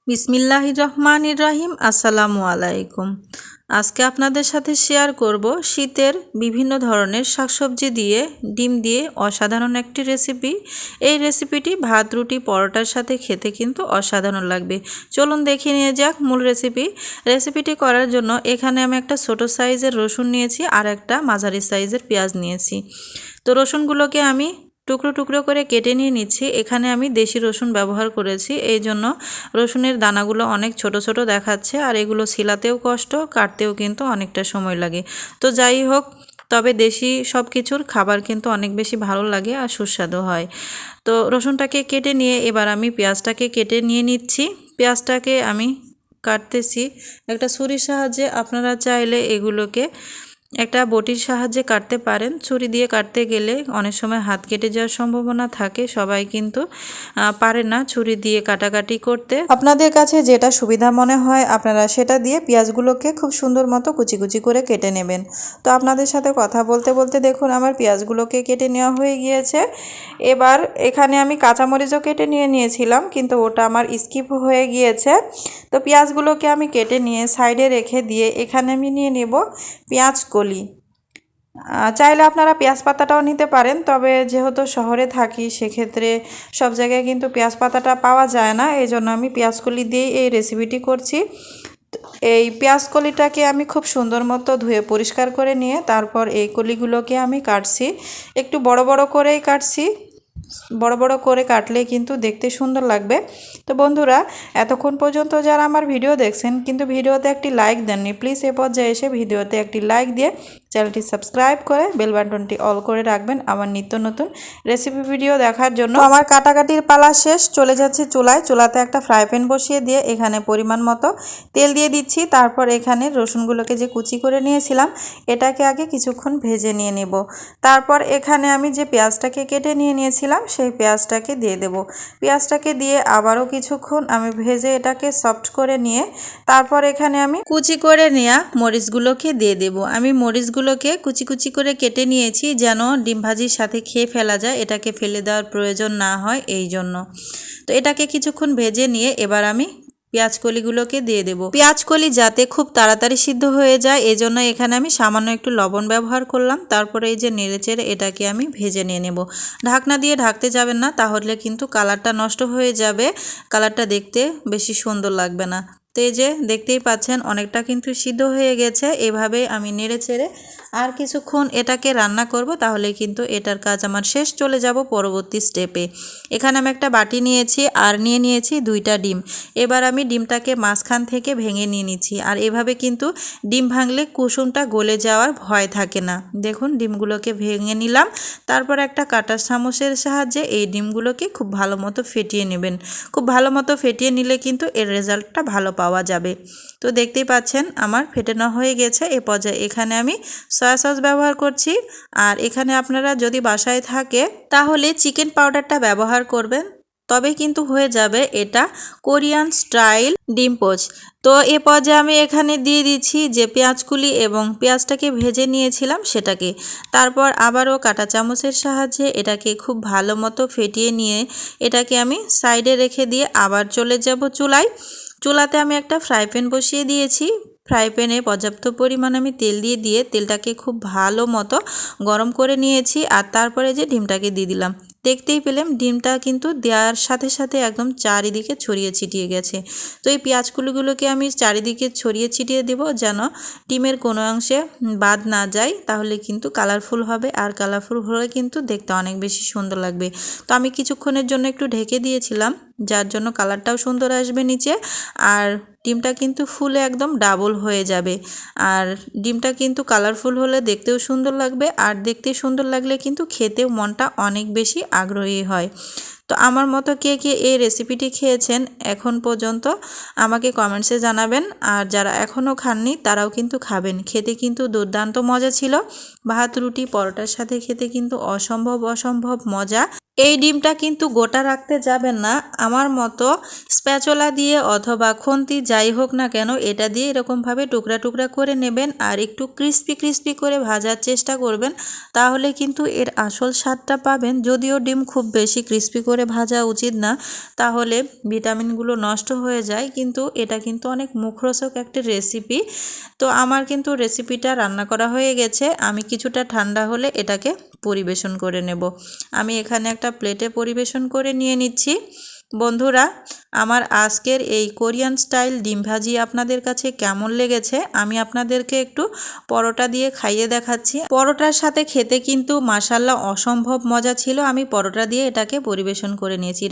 বিসমিল্লাহির রহমানির রহিম। আসসালামু আলাইকুম। আজকে আপনাদের সাথে শেয়ার করব শীতের বিভিন্ন ধরনের শাকসবজি দিয়ে ডিম দিয়ে অসাধারণ একটি রেসিপি। এই রেসিপিটি ভাত রুটি পরোটার সাথে খেতে কিন্তু অসাধারণ লাগবে। চলুন দেখে নিয়ে যাক মূল রেসিপিটি করার জন্য এখানে আমি একটা ছোট সাইজের রসুন নিয়েছি আর একটা মাঝারি সাইজের পেঁয়াজ নিয়েছি। তো রসুনগুলোকে আমি টুকরো টুকরো করে কেটে নিয়ে নিচ্ছি। এখানে আমি দেশি রসুন ব্যবহার করেছি, এই জন্য রসুনের দানাগুলো অনেক ছোট ছোট দেখাচ্ছে, আর এগুলো ছিলাতেও কষ্ট, কাটতেও কিন্তু অনেকটা সময় লাগে। তো যাই হোক, তবে দেশি সব কিছুর খাবার কিন্তু অনেক বেশি ভালো লাগে আর সুস্বাদু হয়। তো রসুনটাকে কেটে নিয়ে এবার আমি পেঁয়াজটাকে কেটে নিয়ে নিচ্ছি। পেঁয়াজটাকে আমি কাটতেছি একটা ছুরির সাহায্যে। আপনারা চাইলে এগুলোকে একটা বটির সাহায্যে কাটতে পারেন। ছুরি দিয়ে কাটতে গেলে অনেক সময় হাত কেটে যাওয়ার সম্ভাবনা থাকে, সবাই কিন্তু পারে না ছুরি দিয়ে কাটাকাটি করতে। আপনাদের কাছে যেটা সুবিধা মনে হয় আপনারা সেটা দিয়ে পেঁয়াজগুলোকে খুব সুন্দর মতো কুচি কুচি করে কেটে নেবেন। তো আপনাদের সাথে কথা বলতে বলতে দেখুন আমার পেঁয়াজগুলোকে কেটে নেওয়া হয়ে গিয়েছে। এবার এখানে আমি কাঁচামরিচও কেটে নিয়েছিলাম, কিন্তু ওটা আমার স্কিপ হয়ে গিয়েছে। তো পেঁয়াজগুলোকে আমি কেটে নিয়ে সাইডে রেখে দিয়ে এখানে আমি নিয়ে নেব পেঁয়াজ কলি। চাইলে আপনারা পেঁয়াজ পাতাটাও নিতে পারেন, তবে যেহেতু শহরে থাকি সেক্ষেত্রে সব জায়গায় কিন্তু পেঁয়াজ পাতাটা পাওয়া যায় না, এই জন্য আমি পেঁয়াজ কলি দিয়েই এই রেসিপিটি করছি। এই পেঁয়াজ কলিটাকে আমি খুব সুন্দর মতো ধুয়ে পরিষ্কার করে নিয়ে তারপর এই কলিগুলোকে আমি কাটছি। একটু বড় বড় করেই কাটছি, বড় বড় করে কাটলে কিন্তু দেখতে সুন্দর লাগবে। তো বন্ধুরা, এতক্ষণ পর্যন্ত যারা আমার ভিডিও দেখছেন কিন্তু ভিডিওতে একটি লাইক দেননি, প্লিজ এ পর্যায়ে এসে ভিডিওতে একটি লাইক দিয়ে চ্যানেলটি সাবস্ক্রাইব করে বেল বাটনটি অল করে রাখবেন আমার নিত্য নতুন রেসিপি ভিডিও দেখার জন্য। আমার কাটাকাটির পালা শেষ, চলে যাচ্ছে চুলাতে একটা ফ্রাই প্যান বসিয়ে দিয়ে এখানে পরিমাণ মতো তেল দিয়ে দিচ্ছি। তারপর এখানে রসুনগুলোকে যে কুচি করে নিয়েছিলাম এটাকে আগে কিছুক্ষণ ভেজে নিয়ে নেব। তারপর এখানে আমি যে পেঁয়াজটাকে কেটে নিয়েছিলাম সেই পেঁয়াজটাকে দিয়ে দেব। পেঁয়াজটাকে দিয়ে আবারও কিছুক্ষণ আমি ভেজে এটাকে সফট করে নিয়ে তারপর এখানে আমি কুচি করে নেওয়া মরিচগুলোকে দিয়ে দেব। আমি মরিচগুলোকে কুচি কুচি করে কেটে নিয়েছি যেন ডিম ভাজির সাথে খেয়ে ফেলা যায়, এটাকে ফেলে দেওয়ার প্রয়োজন না হয়, এই জন্য। তো এটাকে কিছুক্ষণ ভেজে নিয়ে এবার আমি পেঁয়াজ কলিগুলোকে দিয়ে দেব। পেঁয়াজ কলি যাতে খুব তাড়াতাড়ি সিদ্ধ হয়ে যায় এজন্য এখানে আমি সামান্য একটু লবণ ব্যবহার করলাম। তারপরে এই যে নেড়েচেড়ে এটাকে আমি ভেজে নিয়ে নেব। ঢাকনা দিয়ে ঢাকতে যাবেন না, তাহলে কিন্তু কালারটা নষ্ট হয়ে যাবে, কালারটা দেখতে বেশি সুন্দর লাগবে না। তো এই যে দেখতেই পাচ্ছেন অনেকটা কিন্তু সিদ্ধ হয়ে গেছে। এভাবে আমি নেড়েচেড়ে আর কিছুক্ষণ এটাকে রান্না করব, তাহলে কিন্তু এটার কাজ আমার শেষ। চলে যাব পরবর্তী স্টেপে। এখানে আমি একটা বাটি নিয়েছি আর নিয়েছি 2টা ডিম। এবার আমি ডিমটাকে মাঝখান থেকে ভেঙে নিয়ে নিচ্ছি, আর এভাবে কিন্তু ডিম ভাঙলে কুসুমটা গলে যাওয়ার ভয় থাকে না। দেখুন ডিমগুলোকে ভেঙে নিলাম। তারপর একটা কাঁটা চামচের সাহায্যে এই ডিমগুলোকে খুব ভালো মতো ফেটিয়ে নেবেন। খুব ভালো মতো ফেটিয়ে নিলে কিন্তু এর রেজাল্টটা ভালো পাওয়া যাবে। তো দেখতেই পাচ্ছেন আমার ফেটানো হয়ে গেছে। এ পর্যায়ে এখানে আমি সয়া সস ব্যবহার করছি, আর এখানে আপনারা যদি বাসায় থাকে তাহলে চিকেন পাউডারটা ব্যবহার করবেন, তবে কিন্তু হয়ে যাবে এটা কোরিয়ান স্টাইল ডিম পোচ। তো এ পর্যায়ে আমি এখানে দিয়ে দিচ্ছি যে পেঁয়াজকুলি এবং পেঁয়াজটাকে ভেজে নিয়েছিলাম সেটাকে। তারপর আবারও কাঁটা চামচের সাহায্যে এটাকে খুব ভালো মতো ফেটিয়ে নিয়ে এটাকে আমি সাইডে রেখে দিয়ে আবার চলে যাব চুলাতে আমি একটা ফ্রাই প্যান বসিয়ে দিয়েছি। ফ্রাই প্যানে পর্যাপ্ত পরিমাণ আমি তেল দিয়ে তেলটাকে খুব ভালো মতো গরম করে নিয়েছি, আর তারপরে যে ডিমটাকে দিয়ে দিলাম। দেখতেই পেলাম ডিমটা কিন্তু দেওয়ার সাথে সাথে একদম চারিদিকে ছড়িয়ে ছিটিয়ে গেছে। তো এই পেঁয়াজগুলোকে আমি চারিদিকে ছড়িয়ে ছিটিয়ে দেব যেন ডিমের কোনো অংশে বাদ না যায়, তাহলে কিন্তু কালারফুল হবে, আর কালারফুল হলে কিন্তু দেখতে অনেক বেশি সুন্দর লাগবে। তো আমি কিছুক্ষণের জন্য একটু ঢেকে দিয়েছিলাম, যার জন্য কালারটাও সুন্দর আসবে নিচে, আর ডিমটা কিন্তু ফুলে একদম ডাবল হয়ে যাবে। আর ডিমটা কিন্তু কালারফুল হলে দেখতেও সুন্দর লাগবে, আর দেখতে সুন্দর লাগলে কিন্তু খেতেও মনটা অনেক বেশি আগ্রহী হয়। তো আমার মতো কে কে এই রেসিপিটি খেয়েছেন এখন পর্যন্ত আমাকে কমেন্টসে জানাবেন, আর যারা এখনও খাননি তারাও কিন্তু খাবেন। খেতে কিন্তু দুর্দান্ত মজা ছিল, ভাত রুটি পরোটার সাথে খেতে কিন্তু অসম্ভব মজা। এই ডিমটা কিন্তু গোটা রাখতে যাবেন না, আমার মতো স্প্যাচুলা দিয়ে অথবা খুন্তি যাই হোক না কেন এটা দিয়ে এরকমভাবে টুকরা টুকরা করে নেবেন আর একটু ক্রিস্পি ক্রিস্পি করে ভাজার চেষ্টা করবেন, তাহলে কিন্তু এর আসল স্বাদটা পাবেন। যদিও ডিম খুব বেশি ক্রিস্পি করে ভাজা উচিত না, তাহলে ভিটামিনগুলো নষ্ট হয়ে যায়, কিন্তু এটা কিন্তু অনেক মুখরোচক একটি রেসিপি। তো আমার কিন্তু রেসিপিটা রান্না করা হয়ে গেছে, আমি কিছুটা ঠান্ডা হলে এটাকে পরিবেশন করে নেব। আমি এখানে একটা প্লেটে পরিবেশন করে নিয়ে নিচ্ছি। বন্ধুরা, আমার আজকের এই কোরিয়ান স্টাইল ডিম ভাজি আপনাদের কাছে কেমন লেগেছে আমি আপনাদেরকে একটু পরোটা দিয়ে খাইয়ে দেখাচ্ছি। পরোটার সাথে খেতে কিন্তু মাশাআল্লাহ অসম্ভব মজা ছিল। আমি পরোটা দিয়ে এটাকে পরিবেশন করে নিয়েছি।